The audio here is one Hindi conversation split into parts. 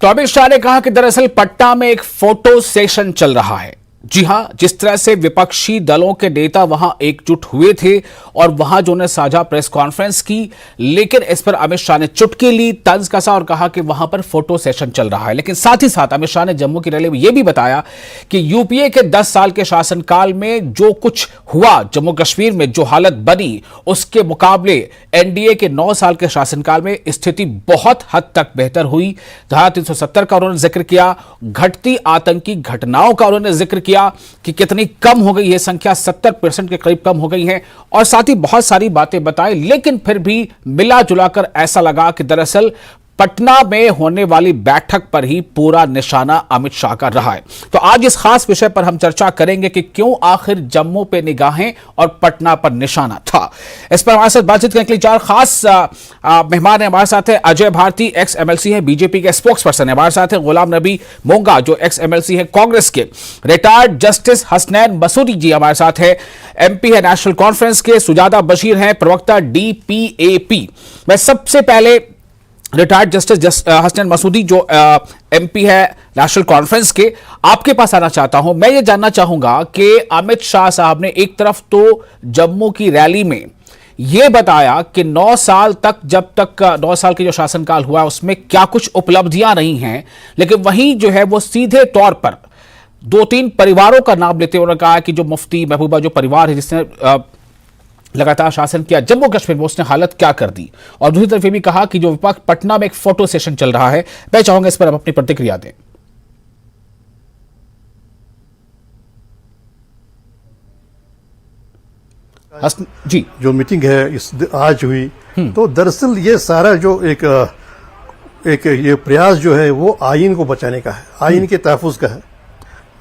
तो अमित शाह ने कहा कि दरअसल पटना में एक फोटो सेशन चल रहा है। जी हां, जिस तरह से विपक्षी दलों के नेता वहां एकजुट हुए थे और वहां जो ने साझा प्रेस कॉन्फ्रेंस की, लेकिन इस पर अमित शाह ने चुटकी ली, तंज कसा और कहा कि वहां पर फोटो सेशन चल रहा है। लेकिन साथ ही साथ अमित शाह ने जम्मू की रैली में यह भी बताया कि यूपीए के 10 साल के शासनकाल में जो कुछ हुआ जम्मू कश्मीर में, जो हालत बनी, उसके मुकाबले एनडीए के 9 साल के शासनकाल में स्थिति बहुत हद तक बेहतर हुई। धारा 370 का उन्होंने जिक्र किया, घटती आतंकी घटनाओं का उन्होंने जिक्र किया कि कितनी कम हो गई है संख्या, 70% के करीब कम हो गई है, और साथ ही बहुत सारी बातें बताई। लेकिन फिर भी मिला जुलाकर ऐसा लगा कि दरअसल पटना में होने वाली बैठक पर ही पूरा निशाना अमित शाह का रहा है। तो आज इस खास विषय पर हम चर्चा करेंगे कि क्यों आखिर जम्मू पे निगाहें और पटना पर निशाना था। इस पर हमारे साथ बातचीत करने के लिए 4 खास मेहमान हैं। हमारे साथ है अजय भारती, एक्स एमएलसी है, बीजेपी के स्पोक्स पर्सन है। हमारे साथ है गुलाम नबी मोंगा, जो एक्स एमएलसी है कांग्रेस के। रिटायर्ड जस्टिस हसनैन मसूदी जी हमारे साथ है, एमपी है नेशनल कॉन्फ्रेंस के। सुजाता बशीर हैं, प्रवक्ता डीपीएपी। मैं सबसे पहले रिटायर्ड जस्टिस हसनैन मसूदी जो एमपी है नेशनल कॉन्फ्रेंस के, आपके पास आना चाहता हूं। मैं ये जानना चाहूंगा कि अमित शाह साहब ने एक तरफ तो जम्मू की रैली में यह बताया कि 9 साल तक, जब तक 9 साल के जो शासनकाल हुआ उसमें क्या कुछ उपलब्धियां नहीं हैं, लेकिन वहीं जो है वो सीधे तौर पर 2-3 परिवारों का नाम लेते हुए कहा कि जो मुफ्ती महबूबा जो परिवार है जिसने लगातार शासन किया जम्मू कश्मीर में, उसने हालत क्या कर दी। और दूसरी तरफ ये भी कहा कि जो विपक्ष पटना में एक फोटो सेशन चल रहा है। मैं चाहूंगा इस पर आप अपनी प्रतिक्रिया दें। जी, जो मीटिंग है इस आज हुई, तो दरअसल ये सारा जो एक ये प्रयास जो है वो आईन को बचाने का है, आईन के तहफ़्फ़ुज़ का है।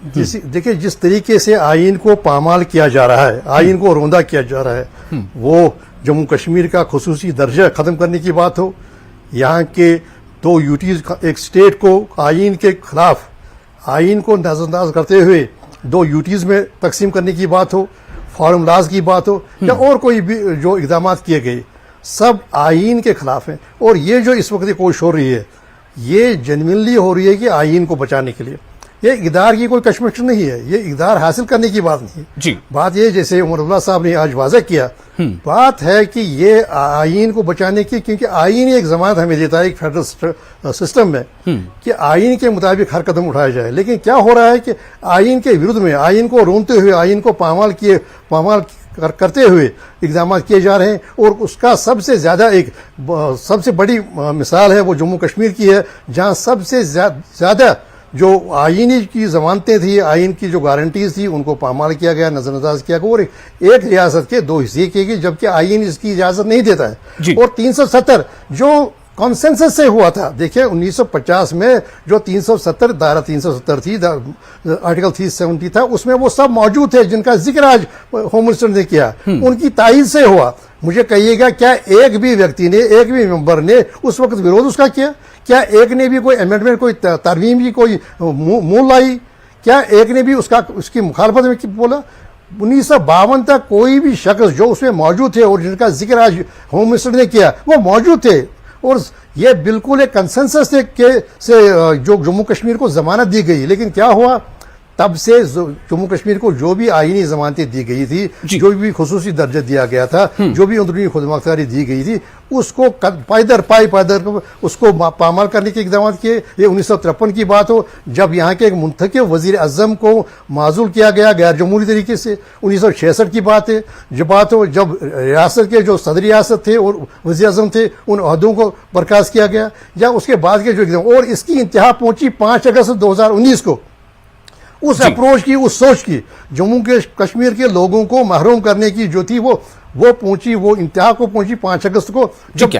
देखिए, जिस तरीके से आईन को पामाल किया जा रहा है, आईन को रोंदा किया जा रहा है, वो जम्मू कश्मीर का खुसूसी दर्जा खत्म करने की बात हो, यहाँ के 2 यूटीज, एक स्टेट को आईन के खिलाफ, आईन को नजरअंदाज करते हुए 2 यूटीज में तकसीम करने की बात हो, फार्मूलाज की बात हो, या और कोई भी जो इक़दाम किए गए, सब आईन के खिलाफ हैं। और ये जो इस वक्त कोशिश हो रही है, ये जेन्युइनली हो रही है कि आईन को बचाने के लिए। ये इक़दार की कोई कशमकश नहीं है, ये इक़दार हासिल करने की बात नहीं है जी। बात ये, जैसे उमर अब्दुल्ला साहब ने आज वाज़ह किया, बात है कि ये आईन को बचाने की, क्योंकि आईन एक जमानत हमें देता है एक फेडरल सिस्टम में कि आईन के मुताबिक हर कदम उठाया जाए। लेकिन क्या हो रहा है कि आईन के विरुद्ध में, आईन को रोनते हुए, आईन को पामाल करते हुए इक़दाम किए जा रहे हैं। और उसका सबसे बड़ी मिसाल है वो जम्मू कश्मीर की है, जहाँ सबसे ज्यादा जो आईनी की जमानतें थी, आईन की जो गारंटीज थी, उनको पामाल किया गया, नजरअंदाज किया गया, और एक रियासत के 2 हिस्से किए गए, जबकि आईन इसकी इजाजत नहीं देता है। और 370 जो कॉन्सेंसस से हुआ था, देखिए 1950 में जो 370 धारा 370 थी, आर्टिकल 370 था, उसमें वो सब मौजूद थे जिनका जिक्र आज होम मिनिस्टर ने किया, उनकी तायीद से हुआ। मुझे कहिएगा, क्या एक भी व्यक्ति ने, एक भी मेंबर ने उस वक्त विरोध उसका किया? क्या एक ने भी कोई अमेंडमेंट, कोई तरमीम की कोई मुंह लाई? क्या एक ने भी उसकी मुखालफत में बोला? 1952 तक कोई भी शख्स जो उसमें मौजूद थे और जिनका जिक्र आज होम मिनिस्टर ने किया, वो मौजूद थे। और ये बिल्कुल एक कंसेंसस से जो जम्मू कश्मीर को जमानत दी गई। लेकिन क्या हुआ, तब से जम्मू कश्मीर को जो भी आईनी जमानतें दी गई थी, जो भी खुसूसी दर्जा दिया गया था, जो भी अंदरूनी खुदमुख्तारी दी गई थी, उसको पाई उसको पामाल करने के इक़दाम किए। ये 1953 की बात हो, जब यहाँ के एक मुंतखब वजीर आज़म को माजूल किया गया गैर जमहूरी तरीके से। 1966 की बात है, जब रियासत के जो सदर रियासत थे और वजीर आज़म थे, उन अहदों को बर्खास्त किया गया, या उसके बाद के जो इक़दाम, और इसकी इंतहा पहुंची 5 अगस्त 2019 को। उस अप्रोच की, उस सोच की, जम्मू के कश्मीर के लोगों को महरूम करने की जो थी, वो पहुंची, वो इंतहा को पहुंची 5 अगस्त को, जब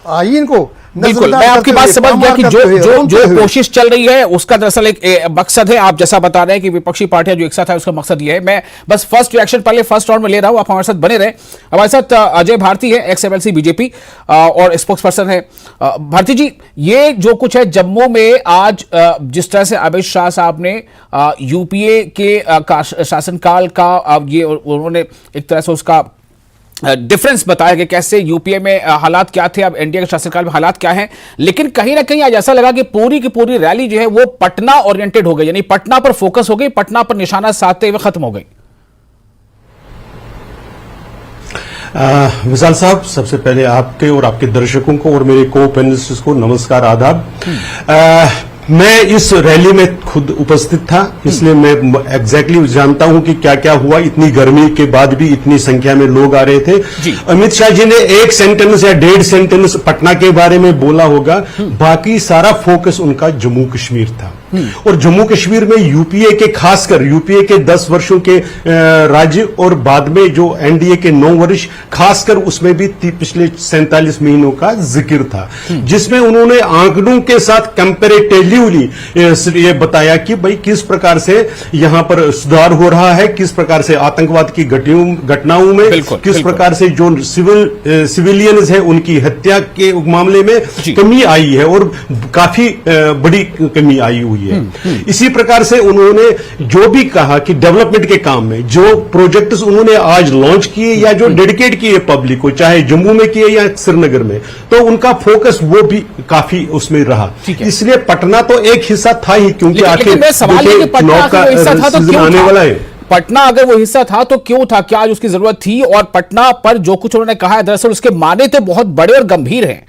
आईन को। बिल्कुल, मैं आपकी बात समझ गया कि जो कोशिश चल रही है उसका दरअसल एक मकसद है। आप जैसा बता रहे हैं कि विपक्षी पार्टियां जो एक साथ है, उसका मकसद ये है। मैं बस फर्स्ट रिएक्शन पहले फर्स्ट राउंड में ले रहा हूं, आप हमारे साथ बने रहे। हमारे साथ अजय भारती है, एक्स एमएलसी बीजेपी और स्पोक्स पर्सन है। भारती जी, ये जो कुछ है जम्मू में आज, जिस तरह से अमित शाह साहब ने यूपीए के शासनकाल का ये उन्होंने एक तरह से उसका डिफरेंस बताया कि कैसे यूपीए में हालात क्या थे, अब एनडीए के शासनकाल में हालात क्या हैं। लेकिन कहीं ना कहीं आज ऐसा लगा कि पूरी की पूरी रैली जो है वो पटना ओरिएंटेड हो गई, यानी पटना पर फोकस हो गई, पटना पर निशाना साधते हुए खत्म हो गई। विशाल साहब, सबसे पहले आपके और आपके दर्शकों को और मेरे को पैनलिस्ट्स को नमस्कार, आदाब। मैं इस रैली में खुद उपस्थित था, इसलिए मैं एग्जैक्टली जानता हूं कि क्या क्या हुआ। इतनी गर्मी के बाद भी इतनी संख्या में लोग आ रहे थे। अमित शाह जी ने एक सेंटेंस या 1.5 सेंटेंस पटना के बारे में बोला होगा, बाकी सारा फोकस उनका जम्मू कश्मीर था। और जम्मू कश्मीर में यूपीए के, खासकर यूपीए के 10 वर्षों के राज्य और बाद में जो एनडीए के 9 वर्ष, खासकर उसमें भी पिछले 47 महीनों का जिक्र था, जिसमें उन्होंने आंकड़ों के साथ कंपेरेटिवली ये बताया कि भाई किस प्रकार से यहां पर सुधार हो रहा है, किस प्रकार से आतंकवाद की घटनाओं में किस प्रकार से जो सिविलियंस है उनकी हत्या के मामले में कमी आई है और काफी बड़ी कमी आई हुई है। इसी प्रकार से उन्होंने जो भी कहा कि डेवलपमेंट के काम में जो प्रोजेक्ट्स उन्होंने आज लॉन्च किए या जो डेडिकेट किए पब्लिक को, चाहे जम्मू में किए या श्रीनगर में, तो उनका फोकस वो भी काफी उसमें रहा। इसलिए पटना तो एक हिस्सा था ही, क्योंकि आखिर चुनाव का सीजन आने वाला है। पटना अगर वो हिस्सा था तो क्यों था, क्या आज उसकी जरूरत थी? और पटना पर जो कुछ उन्होंने कहा है, दरअसल उसके माने तो बहुत बड़े और गंभीर हैं,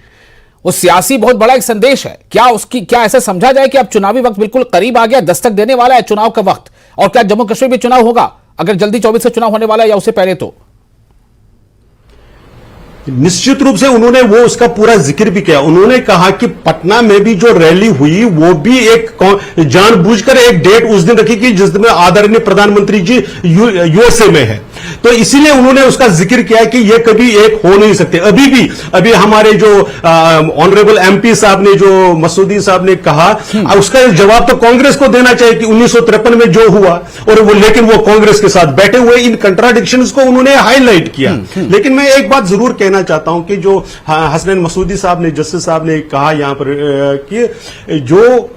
वो सियासी बहुत बड़ा एक संदेश है। क्या ऐसा समझा जाए कि अब चुनावी वक्त बिल्कुल करीब आ गया, दस्तक देने वाला है चुनाव का वक्त? और क्या जम्मू कश्मीर में चुनाव होगा, अगर जल्दी 24 से चुनाव होने वाला है या उससे पहले? तो निश्चित रूप से उन्होंने वो उसका पूरा जिक्र भी किया। उन्होंने कहा कि पटना में भी जो रैली हुई वो भी एक जानबूझकर एक डेट उस दिन रखी कि जिस दिन आदरणीय प्रधानमंत्री जी यूएसए में है, तो इसीलिए उन्होंने उसका जिक्र किया कि ये कभी एक हो नहीं सकते। अभी हमारे जो ऑनरेबल एमपी साहब ने, जो मसूदी साहब ने कहा, उसका जवाब तो कांग्रेस को देना चाहिए कि 1953 में जो हुआ, और वो लेकिन वो कांग्रेस के साथ बैठे हुए, इन कंट्राडिक्शंस को उन्होंने हाईलाइट किया। लेकिन मैं एक बात जरूर कहना चाहता हूं कि जो हसनैन मसूदी साहब ने, जस्टिस साहब ने कहा यहां पर कि जो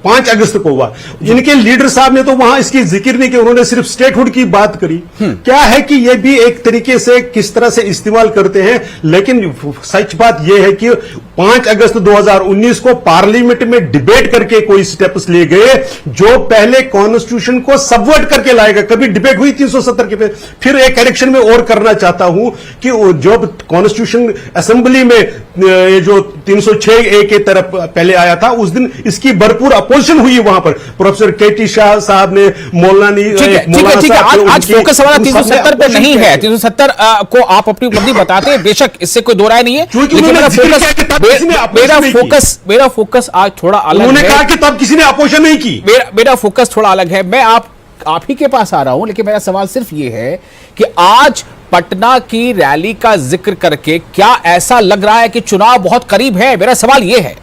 5 अगस्त को हुआ, इनके लीडर साहब ने तो वहां इसकी जिक्र नहीं किया, उन्होंने सिर्फ स्टेटहुड की बात करी। क्या है कि ये भी एक तरीके से किस तरह से इस्तेमाल करते हैं। लेकिन सच बात यह है कि 5 अगस्त 2019 को पार्लियामेंट में डिबेट करके कोई स्टेप्स लिए गए जो पहले कॉन्स्टिट्यूशन को सबवर्ट करके लाएगा। कभी डिबेट हुई 370 के पे, फिर एक करेक्शन में और करना चाहता हूं कि जब कॉन्स्टिट्यूशन असेंबली में ये जो 306A के तरफ पहले आया था, उस दिन इसकी भरपूर अपोजिशन हुई वहां पर। प्रोफेसर केटी शाह साहब ने, मौलानी, आज फोकस हमारा 370 पे नहीं है। 370 को आप अपनी उपलब्धि बताते हैं, बेशक इससे कोई दो राय नहीं है, लेकिन मेरा फोकस आज थोड़ा अलग है। उन्होंने कहा कि तब किसी ने अपोजिशन नहीं की। मेरा फोकस थोड़ा अलग है। मैं आप ही के पास आ रहा हूं, लेकिन मेरा सवाल सिर्फ यह है कि आज पटना की रैली का जिक्र करके क्या ऐसा लग रहा है कि चुनाव बहुत करीब है? मेरा सवाल यह है।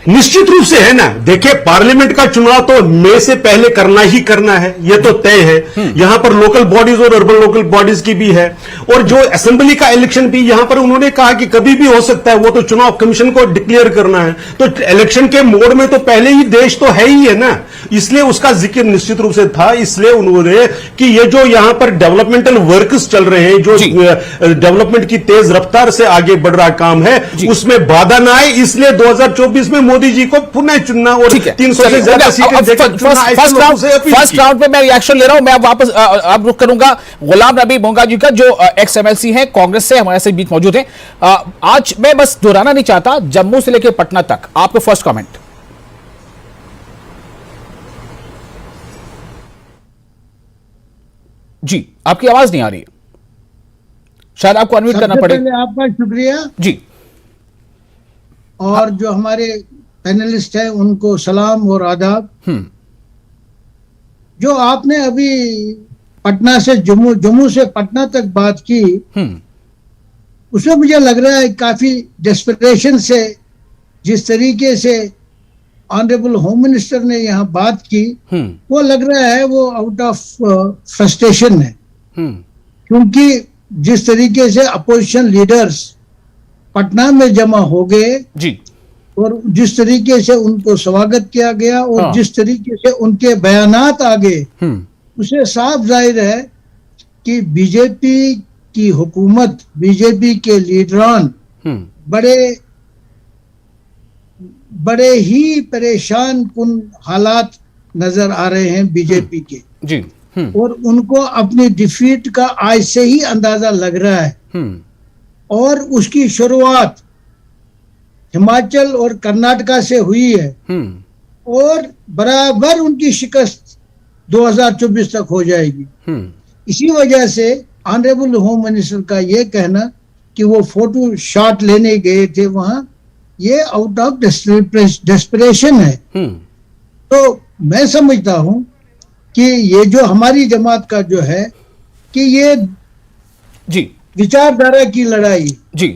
निश्चित रूप से है ना। देखिए, पार्लियामेंट का चुनाव तो मई से पहले करना ही करना है, यह तो तय है। यहां पर लोकल बॉडीज और अर्बन लोकल बॉडीज की भी है, और जो असेंबली का इलेक्शन भी यहां पर उन्होंने कहा कि कभी भी हो सकता है, वो तो चुनाव कमीशन को डिक्लेयर करना है। तो इलेक्शन के मोड में तो पहले ही देश तो है ही है ना, इसलिए उसका जिक्र निश्चित रूप से था। इसलिए उन्होंने कि ये जो यहां पर डेवलपमेंटल वर्क्स चल रहे हैं, जो डेवलपमेंट की तेज रफ्तार से आगे बढ़ रहा काम है, उसमें बाधा ना आए, इसलिए 2024 में मोदी जी को पुनः चुनना और 300 से ज्यादा सीटें फर्स्ट राउंड पे मैं रिएक्शन ले रहा हूं। मैं वापस अब रुक करूंगा गुलाम नबी भोंगा जी का, जो एक्स एमएलसी हैं, कांग्रेस से हमारे से बीच मौजूद हैं। आज मैं बस दोहराना नहीं चाहता, जम्मू से लेकर पटना तक आपका फर्स्ट कमेंट। जी, आपकी आवाज नहीं आ रही है, शायद आपको अनम्यूट करना पड़ेगा। आपका शुक्रिया जी, और जो हमारे पैनलिस्ट हैं उनको सलाम और आदाब। जो आपने अभी पटना से जम्मू से पटना तक बात की, उसमें मुझे लग रहा है काफी डेस्परेशन से जिस तरीके से ऑनरेबल होम मिनिस्टर ने यहाँ बात की, वो लग रहा है वो आउट ऑफ फ्रस्ट्रेशन है। क्योंकि जिस तरीके से अपोजिशन लीडर्स पटना में जमा हो गए जी, और जिस तरीके से उनको स्वागत किया गया और जिस तरीके से उनके बयानात आ गए, उसे साफ जाहिर है कि बीजेपी की हुकूमत, बीजेपी के लीडरान बड़े ही परेशान कुन हालात नजर आ रहे हैं बीजेपी के जी। और उनको अपनी डिफीट का आज से ही अंदाजा लग रहा है। और उसकी शुरुआत हिमाचल और कर्नाटका से हुई है और बराबर उनकी शिकस्त 2024 तक हो जाएगी। इसी वजह से ऑनरेबल होम मिनिस्टर का ये कहना कि वो फोटो शॉट लेने गए थे वहां, ये आउट ऑफ डेस्परेशन है। तो मैं समझता हूं कि ये जो हमारी जमात का जो है कि ये जी विचारधारा की लड़ाई जी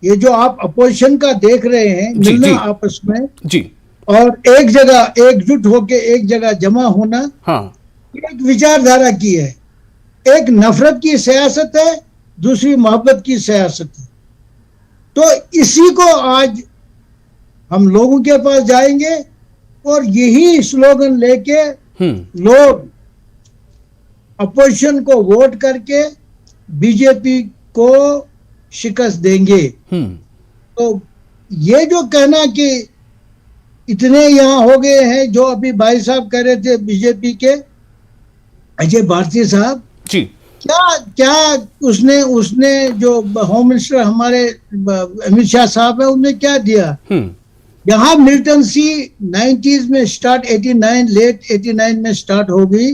ये जो आप अपोजिशन का देख रहे हैं जी, मिलना जी, आपस में जी और एक जगह एकजुट होके एक जगह जमा होना, हाँ एक विचारधारा की है। एक नफरत की सियासत है, दूसरी मोहब्बत की सियासत है। तो इसी को आज हम लोगों के पास जाएंगे और यही स्लोगन लेके लोग अपोजिशन को वोट करके बीजेपी को शिकस्त देंगे। तो ये जो कहना कि इतने यहाँ हो गए हैं, जो अभी भाई साहब कह रहे थे बीजेपी के अजय भारती साहब जी, क्या उसने जो होम मिनिस्टर हमारे अमित शाह साहब है उन्होंने क्या दिया? यहाँ मिलिटेंसी 90s में स्टार्ट 89 लेट 89 में स्टार्ट हो गई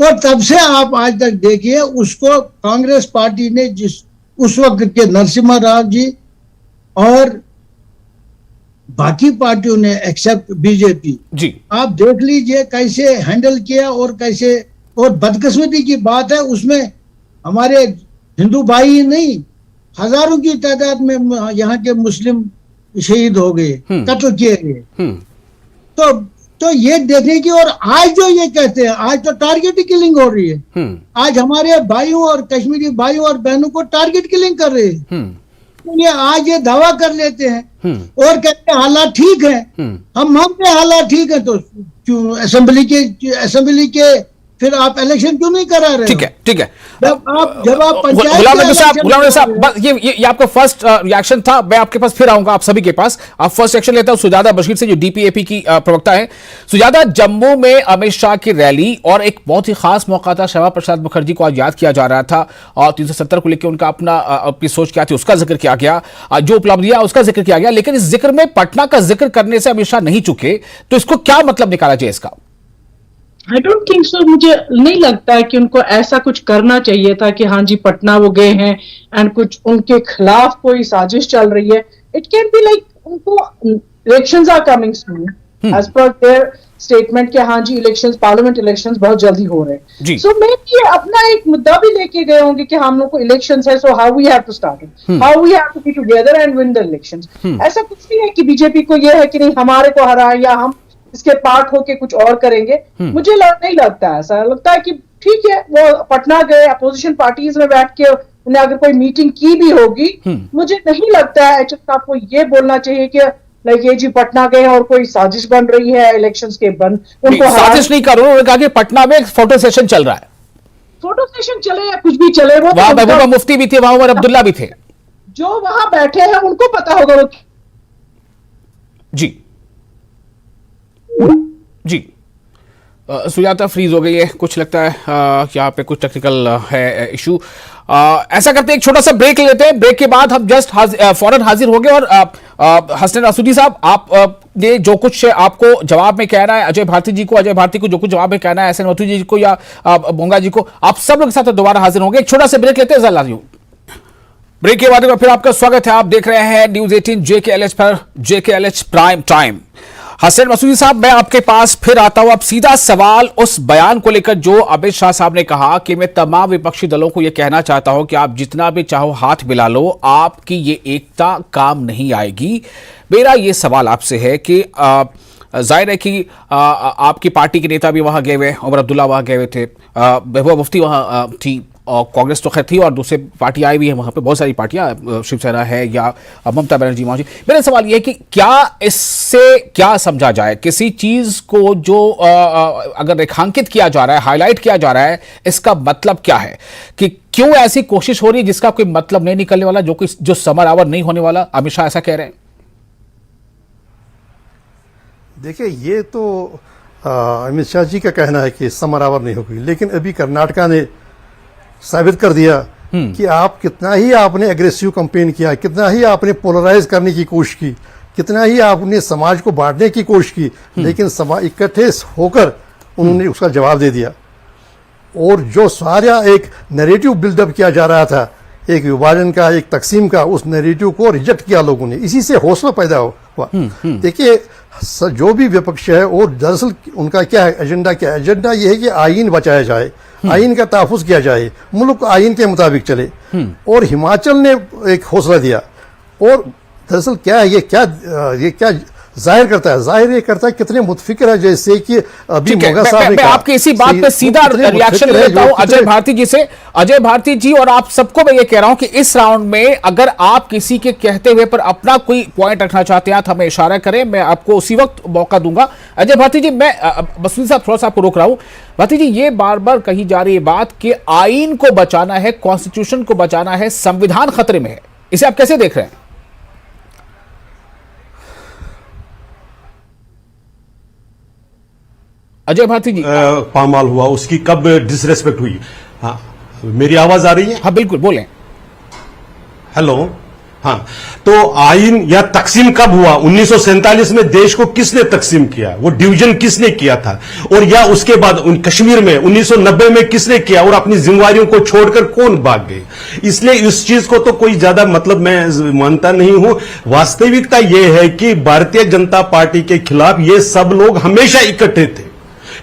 और तब से आप आज तक देखिए उसको कांग्रेस पार्टी ने जिस उस वक्त के नरसिम्हा राव जी और बाकी पार्टियों ने एक्सेप्ट बीजेपी जी आप देख लीजिए कैसे हैंडल किया और कैसे। और बदकिस्मती की बात है उसमें हमारे हिंदू भाई नहीं हजारों की तादाद में यहाँ के मुस्लिम शहीद हो गए, कत्ल किए गए। तो ये देखने की। और आज जो ये कहते हैं आज तो टारगेट किलिंग हो रही है। आज हमारे भाइयों और कश्मीरी भाइयों और बहनों को टारगेट किलिंग कर रहे हैं। ये आज ये दावा कर लेते हैं और कहते हैं हालात ठीक है। हम मानते हैं हालात ठीक है, तो क्यों असेंबली के फिर आप इलेक्शन क्यों नहीं करा रहे? ठीक है ठीक है। जब आप गुलाम नबी साहब बस ये आपका फर्स्ट रिएक्शन था। मैं आपके पास फिर आऊंगा, आप सभी के पास। आप फर्स्ट रिएक्शन लेता हूं सुजाता बशीर से जो डीपीएपी की प्रवक्ता है। सुजाता, जम्मू में अमित शाह की रैली और एक बहुत ही खास मौका था, श्यामा प्रसाद मुखर्जी को आज याद किया जा रहा था और 370 को लेकर उनका अपनी सोच क्या थी उसका जिक्र किया गया, जो उपलब्धियां उसका जिक्र किया गया। लेकिन इस जिक्र में पटना का जिक्र करने से अमित शाह नहीं चुके, तो इसको क्या मतलब निकाला जाए इसका? I don't think so. मुझे नहीं लगता है कि उनको ऐसा कुछ करना चाहिए था कि हाँ जी पटना वो गए हैं एंड कुछ उनके खिलाफ कोई साजिश चल रही है। इट कैन बी लाइक उनको elections are coming soon as per their statement कि हाँ जी इलेक्शंस, पार्लियामेंट इलेक्शंस बहुत जल्दी हो रहे हैं। सो मे बी अपना एक मुद्दा भी लेके गए होंगे कि हम लोग को इलेक्शंस है, so how we have to start it, how we have to be together and win the elections. ऐसा कुछ नहीं है कि बीजेपी को यह है कि नहीं हमारे को हराए या हम इसके पार्ट होके कुछ और करेंगे। मुझे नहीं लगता है ऐसा। लगता है कि ठीक है वो पटना गए, अपोजिशन पार्टीज में बैठ के उन्हें अगर कोई मीटिंग की भी होगी, मुझे नहीं लगता है एचएस साहब को ये बोलना चाहिए कि लाइक ये जी पटना गए और कोई साजिश बन रही है इलेक्शंस के बन उनको साजिश नहीं कर रहा। उन्होंने कहा कि पटना में एक फोटो सेशन चल रहा है। फोटो सेशन चले या कुछ भी चले, वो वहां महबूबा मुफ्ती भी थे, वहां उमर अब्दुल्ला भी थे, जो वहां बैठे हैं उनको पता होगा वो। जी जी सुजाता फ्रीज हो गई है, कुछ लगता है यहाँ पे कुछ टेक्निकल है इशू। ऐसा करते हैं एक छोटा सा ब्रेक लेते हैं, ब्रेक के बाद हम जस्ट फौरन हाजिर हो गए। और हसन रसूदी साहब, आप ये जो कुछ आपको जवाब में कहना है अजय भारती जी को, अजय भारती को जो कुछ जवाब में कहना है एहसन मथुर जी को या बोंगा जी को, आप सब लोग के साथ दोबारा हाजिर होंगे। एक छोटा सा ब्रेक लेते हैं। ब्रेक के बाद फिर आपका स्वागत है। आप देख रहे हैं न्यूज 18 JKLH पर, JKLH prime time. Hasan Masoodi साहब, मैं आपके पास फिर आता हूं। अब सीधा सवाल उस बयान को लेकर जो अमित शाह साहब ने कहा कि मैं तमाम विपक्षी दलों को यह कहना चाहता हूं कि आप जितना भी चाहो हाथ मिला लो, आपकी ये एकता काम नहीं आएगी। मेरा ये सवाल आपसे है कि जाहिर है कि आपकी पार्टी के नेता भी वहां गए हुए, उमर अब्दुल्ला वहां गए हुए थे, महबूबा मुफ्ती वहां थी, और कांग्रेस तो खैर थी और दूसरे पार्टियां भी हैं वहां पे, बहुत सारी पार्टियां, शिवसेना है या ममता बनर्जी वहां। मेरा सवाल यह है कि क्या इससे क्या समझा जाए, किसी चीज को जो अगर रेखांकित किया जा रहा है, हाईलाइट किया जा रहा है, इसका मतलब क्या है कि क्यों ऐसी कोशिश हो रही है जिसका कोई मतलब नहीं निकलने वाला, जो समर नहीं होने वाला? अमित शाह ऐसा कह रहे हैं। देखिए, ये तो अमित शाह जी का कहना है कि समर नहीं होगी, लेकिन अभी कर्नाटका ने साबित कर दिया कि आप कितना ही आपने एग्रेसिव कैंपेन किया, कितना ही आपने पोलराइज करने की कोशिश की, कितना ही आपने समाज को बांटने की कोशिश की, लेकिन समाज इकट्ठे होकर उन्होंने उसका जवाब दे दिया। और जो सारा एक नैरेटिव बिल्डअप किया जा रहा था, एक विभाजन का, एक तकसीम का, उस नैरेटिव को रिजेक्ट किया लोगों ने। इसी से हौसला पैदा हुआ। देखिए, जो भी विपक्ष है, और दरअसल उनका क्या है एजेंडा, क्या है एजेंडा? यह है कि आईन बचाया जाए, आईन का तहफ़्फ़ुज़ किया जाए, मुल्क आईन के मुताबिक चले। और हिमाचल ने एक हौसला दिया। और दरअसल क्या है, ये क्या जाहिर करता है? जाहिर ये करता है कितने मुतफिकर है, जैसे कि अभी मोगा साहब ने कहा। आपकी इसी बात पे सीधा रिएक्शन लेता हूं अजय भारती जी से। अजय भारती जी, और आप सबको मैं ये कह रहा हूं कि इस राउंड में अगर आप किसी के कहते हुए पर अपना कोई पॉइंट रखना चाहते हैं तो हमें इशारा करें, मैं आपको उसी वक्त मौका दूंगा। अजय भारती जी, मैं मसूदी साहब थोड़ा सा आपको रोक रहा हूं। भारती जी, ये बार बार कही जा रही है बात कि आईन को बचाना है, कॉन्स्टिट्यूशन को बचाना है, संविधान खतरे में है, इसे आप कैसे देख रहे हैं? अजय भारती जी, पामाल हुआ, उसकी कब डिसरेस्पेक्ट हुई? हाँ, मेरी आवाज आ रही है? हाँ बिल्कुल, बोलें। हेलो, हाँ। तो आइन या तकसीम कब हुआ? 1947 में देश को किसने तकसीम किया? वो डिवीजन किसने किया था? और या उसके बाद कश्मीर में 1990 में किसने किया? और अपनी जिम्मेवारियों को छोड़कर कौन भाग गए? इसलिए इस चीज को तो कोई ज्यादा मतलब मैं मानता नहीं हूं। वास्तविकता यह है कि भारतीय जनता पार्टी के खिलाफ ये सब लोग हमेशा इकट्ठे थे।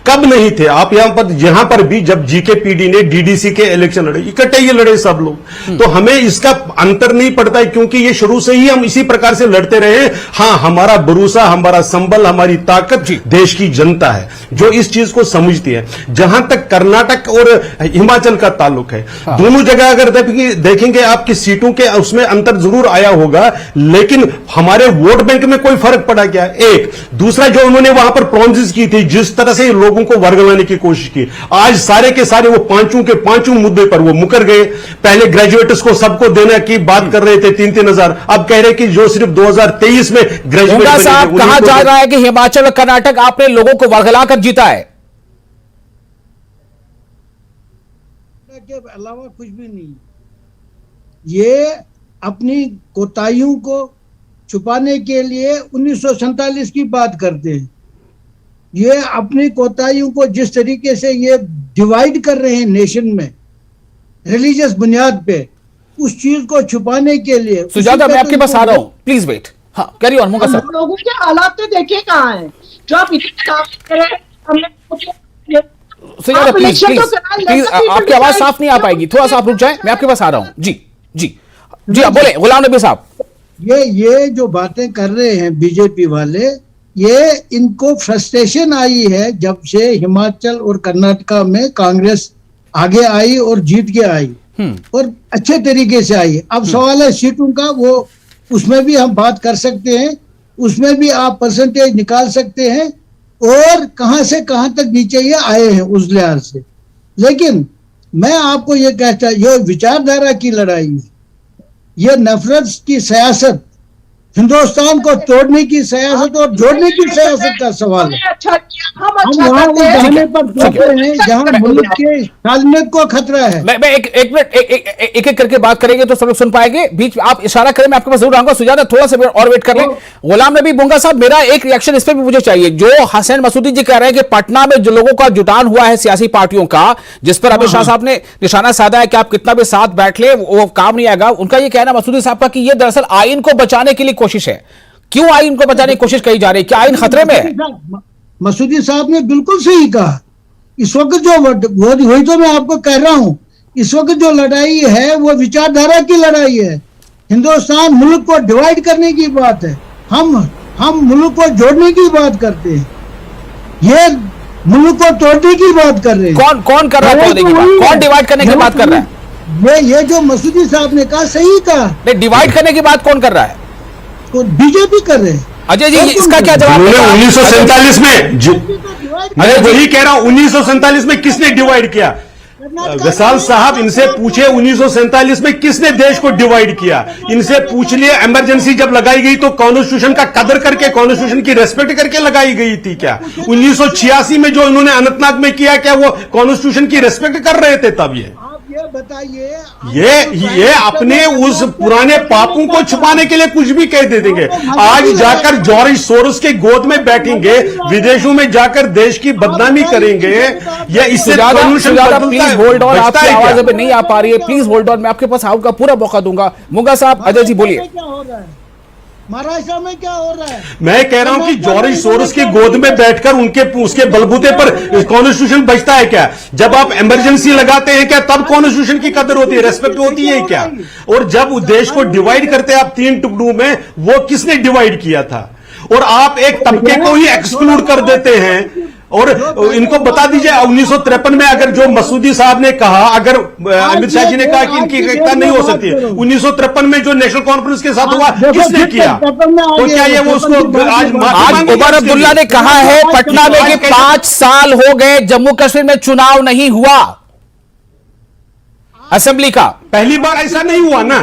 कब नहीं थे? आप यहां पर भी जब जीके पीडी ने डीडीसी के इलेक्शन लड़े, इकट्ठे ये लड़े सब लोग। तो हमें इसका अंतर नहीं पड़ता है, क्योंकि ये शुरू से ही हम इसी प्रकार से लड़ते रहे हैं। हां, हमारा भरोसा, हमारा संबल, हमारी ताकत देश की जनता है, जो इस चीज को समझती है। जहां तक कर्नाटक और हिमाचल का ताल्लुक है, दोनों जगह अगर देखेंगे आपकी सीटों के उसमें अंतर जरूर आया होगा, लेकिन हमारे वोट बैंक में कोई फर्क पड़ा क्या? एक दूसरा, जो उन्होंने वहां पर प्रॉमिस की थी, जिस तरह से लोगों को वर्गलाने की कोशिश की, आज सारे के सारे वो पांचों के पांचों मुद्दे पर वो मुकर गए। पहले ग्रेजुएट्स को सबको देने की बात कर रहे थे, 3-3 हजार, अब कह रहे कि जो सिर्फ 2023 में ग्रेजुएट साहब कहा जा रहा है कि हिमाचल और कर्नाटक आपने लोगों को वर्गला कर जीता है। के अलावा कुछ भी नहीं। ये अपनी कोताहियों को छुपाने के लिए 1947 की बात करते हैं। ये अपनी कोताहियों को जिस तरीके से ये डिवाइड कर रहे हैं नेशन में रिलीजियस बुनियाद पे, उस चीज को छुपाने के लिए। सुजाता, मैं आपके पास आ रहा हूं, प्लीज वेट। हाँ, कैरी ऑन। मुगा साहब, लोगों के हालात तो देखे कहाँ हैं जो आप इतने काम कर रहे हैं। सुजाता प्लीज, आपकी आवाज साफ नहीं आ पाएगी, थोड़ा सा आप रुक जाए, मैं आपके पास आ रहा हूं। जी जी जी, आप बोले गुलाम नबी साहब। ये जो बातें कर रहे हैं बीजेपी वाले, ये इनको फ्रस्ट्रेशन आई है जब से हिमाचल और कर्नाटका में कांग्रेस आगे आई और जीत के आई, और अच्छे तरीके से आई। अब सवाल है सीटों का, वो उसमें भी हम बात कर सकते हैं, उसमें भी आप परसेंटेज निकाल सकते हैं, और कहां से कहां तक नीचे ये आए हैं उस लिहाज से। लेकिन मैं आपको ये कहता, ये विचारधारा की लड़ाई है, ये नफरत की सियासत, हिंदुस्तान को तोड़ने की सियासत और जोड़ने की सियासत का सवाल है। हम वहां उस जाने पर पहुंचे हैं जहां मुल्क के सालमियत को खतरा है। मैं एक मिनट एक करके बात करेंगे तो सब लोग सुन पाएंगे। बीच में आप इशारा करें, मैं आपके पास जरूर आऊंगा। सुजाता, थोड़ा सा और वेट कर लें। गुलाम नबी बुंगा साहब, मेरा एक रिएक्शन इस पर भी मुझे चाहिए। जो हसनैन मसूदी जी कह रहे हैं कि पटना में जो लोगों का जुटान हुआ है सियासी पार्टियों का, जिस पर अमित शाह साहब ने निशाना साधा है कि आप कितना भी साथ बैठ ले वो काम नहीं आएगा, उनका ये कहना मसूदी साहब का कि ये दरअसल आइन को बचाने के लिए कोशिश है। क्यों आइन को बचाने की कोशिश कही जा रही है? क्या आइन खतरे में है? मसूदी साहब ने बिल्कुल सही कहा। इस वक्त जो वही तो मैं आपको कह रहा हूं, इस वक्त जो लड़ाई है वो विचारधारा की लड़ाई है। हिंदुस्तान मुल्क को डिवाइड करने की बात है, हम मुल्क को जोड़ने की बात करते हैं। ये मुल्क को तोड़ने की बात कर रहे हैं। कौन कौन कर रहा है तोड़ने की बात? कौन डिवाइड करने की बात कर रहा है? ये जो मसूदी साहब ने कहा सही कहा, नहीं, डिवाइड करने की बात कौन कर रहा है? तो बीजेपी कर रहे हैं। अजय जी, इसका क्या जवाब उन्होंने देगा? 1947 में मैं वही कह रहा हूं, 1947 में किसने डिवाइड किया? विशाल साहब, इनसे पूछे 1947 में किसने देश को डिवाइड किया? इनसे पूछ लिए इमरजेंसी जब लगाई गई तो कॉन्स्टिट्यूशन का कदर करके, कॉन्स्टिट्यूशन की रेस्पेक्ट करके लगाई गई थी क्या? 1986 में जो इन्होंने अनंतनाग में किया, क्या वो कॉन्स्टिट्यूशन की रेस्पेक्ट कर रहे थे तब? ये बताइए, ये अपने उस पुराने पापों को छुपाने के लिए कुछ भी कह दे देंगे। आज जाकर जॉर्ज सोरोस के गोद में बैठेंगे, विदेशों में जाकर देश की बदनामी करेंगे, या इससे प्लीज होल्ड ऑन, आपकी आवाज अभी नहीं आ पा रही है, प्लीज होल्ड ऑन, मैं आपके पास आऊंगा, पूरा मौका दूंगा। मुंगा साहब, अजय जी बोलिए। क्या हो रहा है महाराष्ट्र में, क्या हो रहा है? मैं कह रहा हूं कि जॉर्ज सोरोस की गोद में बैठकर उसके बलबूते पर कॉन्स्टिट्यूशन बचता है क्या? जब आप इमरजेंसी लगाते हैं क्या, तब कॉन्स्टिट्यूशन की कदर होती है, रेस्पेक्ट होती है क्या? और जब देश को डिवाइड करते हैं आप 3 टुकड़ों में, वो किसने डिवाइड किया था? और आप एक तबके को ही एक्सक्लूड कर देते हैं। और इनको बता दीजिए, 1953 में अगर जो मसूदी साहब ने कहा, अगर अमित शाह जी ने कहा कि इनकी एकता नहीं हो सकती है, 1953 में जो नेशनल कॉन्फ्रेंस के साथ हुआ, किसने किया? तो क्या ये वो उसको आज उमर अब्दुल्ला ने कहा है पटना में कि 5 साल हो गए जम्मू कश्मीर में चुनाव नहीं हुआ असेंबली का। पहली बार ऐसा नहीं हुआ ना,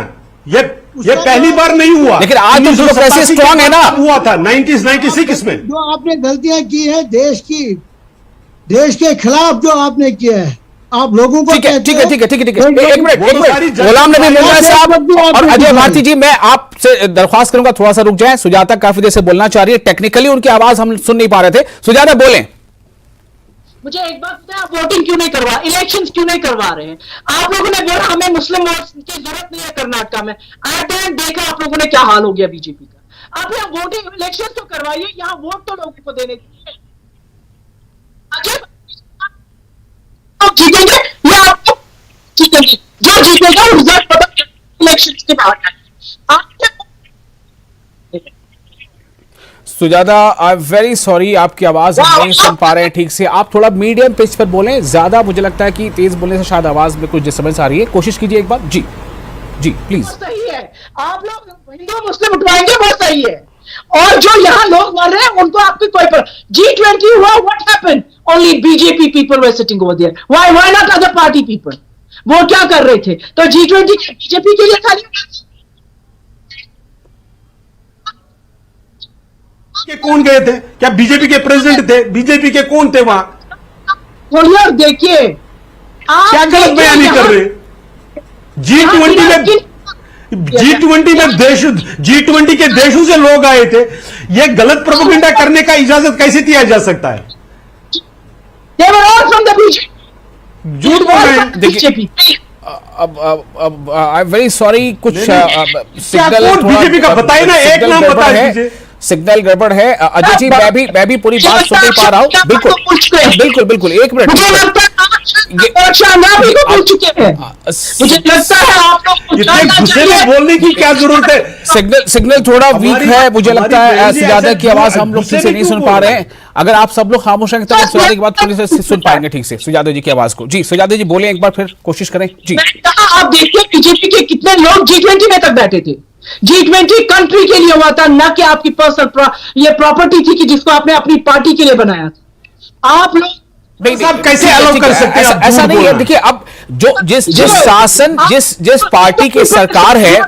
ये पहली बार नहीं हुआ, लेकिन आज तो डेमोक्रेसी स्ट्रांग है ना। हुआ था 1996 में। जो आपने गलतियां की है देश के खिलाफ, जो आपने किया है, आप लोगों को ठीक है, कहते ठीक है, हो- ठीक है, ठीक है, ठीक है, एक मिनट, वो तो सारी गुलाम नबी मुल्ला साहब और अजय भारती जी, मैं आपसे दरख्वास्त करूंगा थोड़ा सा रुक जाएं। सुजाता काफी देर से बोलना चाह रही है, टेक्निकली उनकी आवाज हम सुन नहीं पा रहे थे। सुजाता बोलें। मुझे एक बात बताएं, आप वोटिंग क्यों नहीं करवा, इलेक्शंस क्यों नहीं करवा रहे हैं? आप लोगों ने बोला हमें मुस्लिम वोट की जरूरत नहीं है कर्नाटक में, आज देखा आप लोगों ने क्या हाल हो गया बीजेपी का। आप यहाँ वोटिंग इलेक्शन तो करवाइए, यहाँ वोट तो लोगों को देने दीजिए। आप जीतेंगे या आपको जीतेंगे, जो जीतेगा वो रिजल्ट पता इलेक्शन के बाद आप Sujata, I am very sorry, आपकी आवाज हम नहीं सुन पा रहे हैं ठीक से। आप थोड़ा मीडियम पिच पर बोलें, ज्यादा मुझे लगता है कि तेज बोलने से शायद आवाज में कुछ डिस्टर्बेंस आ रही है। कोशिश कीजिए एक बार। जी जी प्लीज। सही है, आप लोग हिंदू मुस्लिम उठवाएंगे वो सही है, और जो यहाँ लोग मर रहे हैं उनको आपकी कोई पर G20 हुआ, what happened? Only BJP people were sitting over there, why not other party people? वो क्या कर रहे थे? तो G20 बीजेपी के लिए खाली के कौन गए थे? क्या बीजेपी के प्रेसिडेंट थे? बीजेपी के कौन थे वहां? थोड़ी और देखिए, आप क्या गलत बयानी कर रहे हैं? G20 में G20 के देशों से लोग आए थे, ये गलत प्रोपेगेंडा करने का इजाजत कैसे दिया जा सकता है? they were all from the BJP. झूठ बोल रहे हैं। देखिए, अब आई एम वेरी सॉरी, कुछ सिग्नल कौन बीजेपी का बताइए ना, एक नाम बता दीजिए। सिग्नल गड़बड़ है। अजय जी, मैं भी पूरी बात सुन नहीं पा रहा हूँ। बिल्कुल बिल्कुल बिल्कुल, एक मिनट। मुझे लगता है शाहनाबी को भूल चुके हैं। मुझे लगता है आप लोग इतने गुस्से में बोलने की क्या जरूरत है? सिग्नल थोड़ा वीक है, मुझे हमारी लगता है पहली सुजाता की ऐसे आवाज हम लोग ठीक से गुस्से नहीं में सुन क्यों पा बोल रहे हैं। अगर आप सब लोग खामोश हैं तो सुजाता की बात थोड़ी सी सुन पाएंगे ठीक से, सुजाता जी की आवाज को। जी सुजाता जी बोले एक बार, फिर कोशिश करें। जी आप देखिए बीजेपी के कितने लोग G20 में तक बैठे थे। G20 कंट्री के लिए हुआ था, न कि आपकी पर्सनल ये प्रॉपर्टी थी कि जिसको आपने अपनी पार्टी के लिए बनाया था। आप लोग साहब कैसे अलाउ कर सकते हैं? ऐसा नहीं है। देखिए, अब जो जिस शासन जिस पार्टी की सरकार है,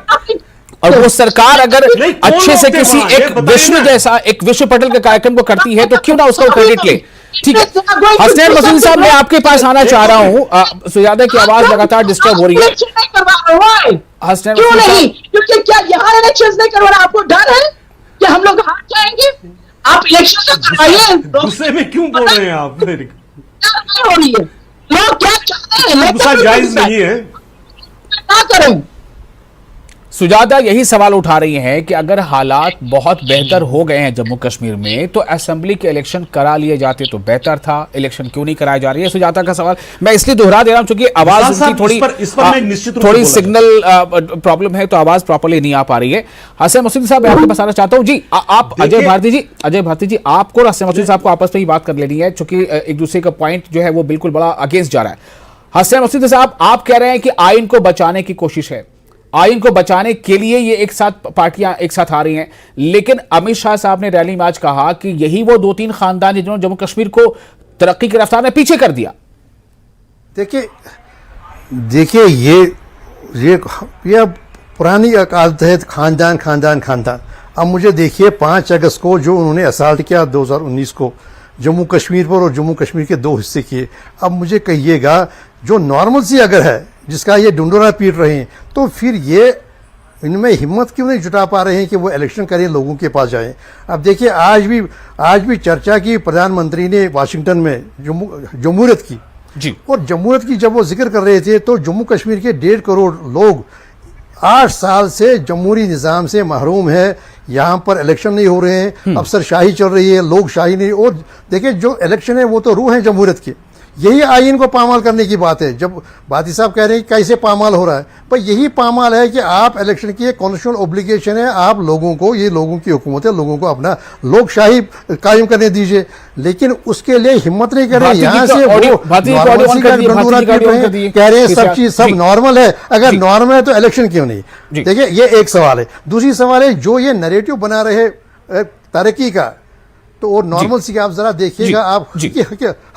और वो सरकार अगर नहीं, कौन अच्छे से होते किसी वहां? ये एक बताइए विश्व ना। जैसा एक विश्व पटल के कार्यक्रम को करती है, तो क्यों ना उसका क्रेडिट ले। ठीक है, हसनैन मसूदी साहब, मैं आपके पास आना चाह रहा हूं। सुजाता की आवाज लगातार डिस्टर्ब हो रही है। हसनैन क्यों मसूदी नहीं? साहब, क्योंकि क्या यहाँ इलेक्शन नहीं करवा रहे? आपको डर है कि हम लोग हार जाएंगे? आप इलेक्शन तो करवाइए। गुस्से में क्यों बोल रहे हैं आप? मेरे क्या हो रही है? लोग क्या चाहते हैं? गुस्सा जायज नहीं है। क्या करें? सुजाता यही सवाल उठा रही हैं कि अगर हालात बहुत बेहतर हो गए हैं जम्मू कश्मीर में तो असेंबली के इलेक्शन करा लिए जाते तो बेहतर था, इलेक्शन क्यों नहीं कराए जा रही है? सुजाता का सवाल मैं इसलिए दोहरा दे रहा हूं क्योंकि आवाज उनकी थोड़ी सिग्नल प्रॉब्लम है, तो आवाज प्रॉपर्ली नहीं आ पा रही है। हसन मसूदी साहब मैं आपके पास आना चाहता हूं जी। आप अजय भारती जी आपको हसन मसूदी साहब को आपस में ही बात कर लेनी है क्योंकि एक दूसरे का पॉइंट जो है वो बिल्कुल बड़ा अगेंस्ट जा रहा है। हसन मसूदी साहब आप कह रहे हैं कि आइन को बचाने की कोशिश है, आइन को बचाने के लिए ये एक साथ पार्टियां एक साथ आ रही हैं, लेकिन अमित शाह साहब ने रैली में आज कहा कि यही वो 2-3 खानदान जिन्होंने जम्मू कश्मीर को तरक्की की रफ्तार में पीछे कर दिया। देखिए ये पुरानी आदत है खानदान। अब मुझे देखिए 5 अगस्त को जो उन्होंने असल्ट किया 2019 को जम्मू कश्मीर पर और जम्मू कश्मीर के 2 हिस्से किए। अब मुझे कहिएगा जो नॉर्मल सी अगर है जिसका ये डुंडोरा पीट रहे हैं तो फिर ये इनमें हिम्मत क्यों नहीं जुटा पा रहे हैं कि वो इलेक्शन करें, लोगों के पास जाएं। अब देखिए आज भी चर्चा की प्रधानमंत्री ने वाशिंगटन में जमहूरियत की जी, और जमहूरियत की जब वो जिक्र कर रहे थे तो जम्मू कश्मीर के 1.5 करोड़ लोग 8 साल से जमहूरी निज़ाम से महरूम है। यहाँ पर इलेक्शन नहीं हो रहे हैं, अफसरशाही चल रही है, लोकशाही नहीं। और देखिए जो इलेक्शन है वो तो रूह है जमहूरियत की। यही आइन को पामाल करने की बात है। जब बाती साहब कह रहे हैं कैसे पामाल हो रहा है, पर यही पामाल है कि आप इलेक्शन की कॉन्स्टिट्यूशनल ऑब्लिगेशन है, आप लोगों को, ये लोगों की हुकूमत है, लोगों को अपना लोकशाही कायम करने दीजिए, लेकिन उसके लिए हिम्मत नहीं कर रहे। यहाँ से कह रहे हैं सब चीज सब नॉर्मल है। अगर नॉर्मल है तो इलेक्शन क्यों नहीं? देखिए ये एक सवाल है। दूसरी सवाल है जो ये नैरेटिव बना रहे तरक्की का, तो और नॉर्मल सी आप जरा देखिएगा आप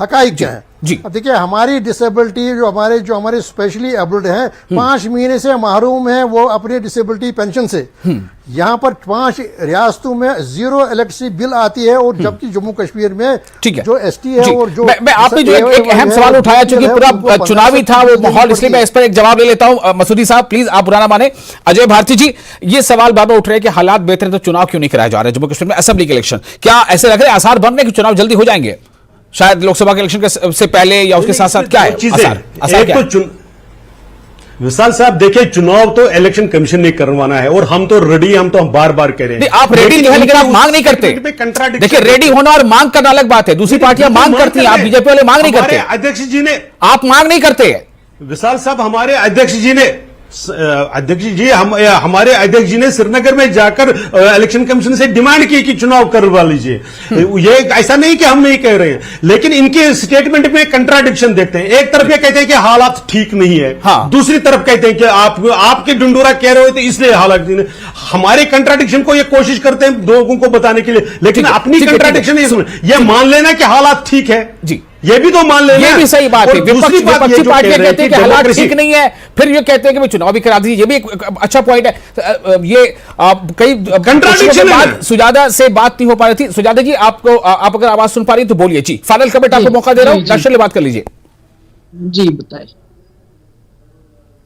हकाइक क्या है। अब देखिए हमारी डिसेबिलिटी जो हमारे स्पेशली एबल्ड हैं 5 महीने से महरूम हैं वो अपने डिसेबिलिटी पेंशन से। यहाँ पर 5 रियासतों में 0 इलेक्ट्रिसिटी बिल आती है, और जबकि जम्मू कश्मीर में जो एसटी है और जो मैं आपने जो एक अहम सवाल उठाया चूंकि पूरा चुनावी था वो माहौल, इसलिए मैं इस पर एक जवाब ले लेता हूं। मसूदी साहब प्लीज आप बुरा ना माने। अजय भारती जी ये सवाल बार बार उठ रहे हैं कि हालात बेहतर है तो चुनाव क्यों नहीं कराया जा रहा है जम्मू कश्मीर में असेंबली के इलेक्शन? क्या ऐसे लग रहे हैं आसार बन रहे हैं कि चुनाव जल्दी हो जाएंगे शायद लोकसभा के इलेक्शन से पहले या उसके साथ साथ? क्या है आसार क्या है? विशाल साहब देखिए चुनाव तो इलेक्शन कमीशन ने करवाना है और हम तो बार बार कह रहे हैं। आप रेडी जो है लेकिन आप मांग नहीं करते। देखिए रेडी होना और मांग करना अलग बात है, दूसरी पार्टियां मांग करती हैं, आप बीजेपी वाले मांग नहीं करते। अध्यक्ष जी ने आप मांग नहीं करते। विशाल साहब हमारे अध्यक्ष हमारे अध्यक्ष जी ने श्रीनगर में जाकर इलेक्शन कमीशन से डिमांड की कि चुनाव करवा लीजिए। ये ऐसा नहीं कि हम नहीं कह रहे हैं, लेकिन इनके स्टेटमेंट में कंट्राडिक्शन देखते हैं। एक तरफ ये कहते हैं कि हालात ठीक नहीं है, हाँ। दूसरी तरफ कहते हैं कि आपके डुंडोरा कह रहे हो तो इसलिए हालात नहीं। हमारे कंट्राडिक्शन को ये कोशिश करते हैं लोगों को बताने के लिए, लेकिन अपनी कंट्राडिक्शन ये मान लेना कि हालात ठीक है जी, ये भी तो मान लेना, ये भी सही बात है। विपक्षी पार्टियां कहते हैं कि हालात ठीक नहीं है, फिर ये कहते हैं कि चुनाव भी करा दीजिए, ये भी एक अच्छा पॉइंट है। ये कई कंट्राडिक्शन बाद सुजाता से बात नहीं हो पा रही थी। सुजाता जी आप अगर आवाज सुन पा रही तो बोलिए जी, फाइनल कमेंट आपको मौका दे रहा हूं, दर्शक बात कर लीजिए जी। बताइए,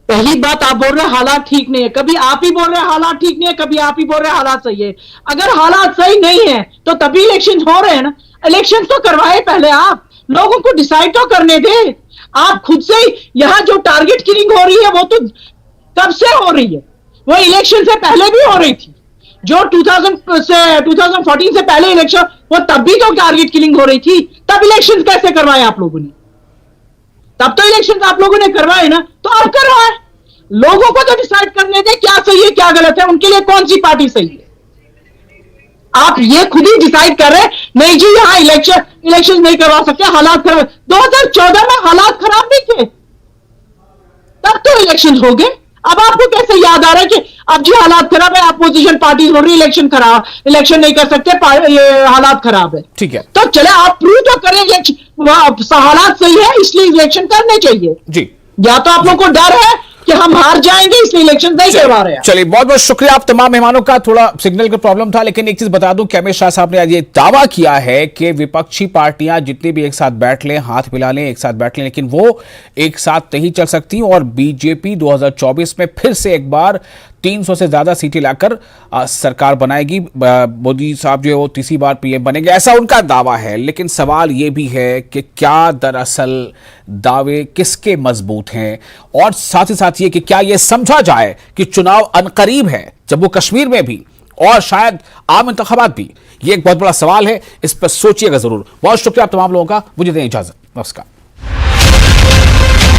पहली बात आप बोल रहे हैं हालात ठीक नहीं है, कभी आप ही बोल रहे हैं हालात ठीक नहीं है, कभी आप ही बोल रहे हैं हालात सही है। अगर हालात सही नहीं है तो तभी इलेक्शन हो रहे हैं ना। इलेक्शन तो करवाए पहले, आप लोगों को डिसाइड तो करने दे। आप खुद से यहाँ जो टारगेट किलिंग हो रही है वो तो कब से हो रही है, वो इलेक्शन से पहले भी हो रही थी। जो 2014 से पहले इलेक्शन, वो तब भी तो टारगेट किलिंग हो रही थी। तब इलेक्शन कैसे करवाए आप लोगों ने? तब तो इलेक्शन आप लोगों ने करवाए ना, तो अब करवाए। लोगों को तो डिसाइड करने दे क्या सही है क्या गलत है, उनके लिए कौन सी पार्टी सही है। आप ये खुद ही डिसाइड कर रहे हैं नहीं जी यहां इलेक्शन नहीं करवा सकते, हालात खराब। 2014 में हालात खराब नहीं थे, तब तो इलेक्शन हो गए। अब आपको कैसे याद आ रहा है कि अब जी हालात खराब है, अपोजिशन पार्टी बोल रही इलेक्शन नहीं कर सकते, ये हालात खराब है। ठीक है, तो चले आप प्रूव तो करें हालात सही है इसलिए इलेक्शन करने चाहिए जी। या तो आप लोगों को डर है कि हम हार जाएंगे इसलिए इलेक्शन नहीं करवा रहे हैं। चलिए बहुत बहुत शुक्रिया आप तमाम मेहमानों का। थोड़ा सिग्नल का प्रॉब्लम था, लेकिन एक चीज बता दूं कि अमित शाह साहब ने आज ये दावा किया है कि विपक्षी पार्टियां जितनी भी एक साथ बैठ लें, हाथ मिला लें, एक साथ बैठ लें, लेकिन वो एक साथ नहीं चल सकती और बीजेपी 2024 में फिर से एक बार 300 से ज्यादा सीटें लाकर सरकार बनाएगी। मोदी साहब जो है वो तीसरी बार पीएम बनेंगे, ऐसा उनका दावा है। लेकिन सवाल ये भी है कि क्या दरअसल दावे किसके मजबूत हैं, और साथ ही साथ ये कि क्या ये समझा जाए कि चुनाव अनकरीब है जम्मू कश्मीर में भी और शायद आम इंतखाबात भी। ये एक बहुत बड़ा सवाल है, इस पर सोचिएगा जरूर। बहुत शुक्रिया आप तमाम लोगों का, मुझे दें इजाजत, नमस्कार।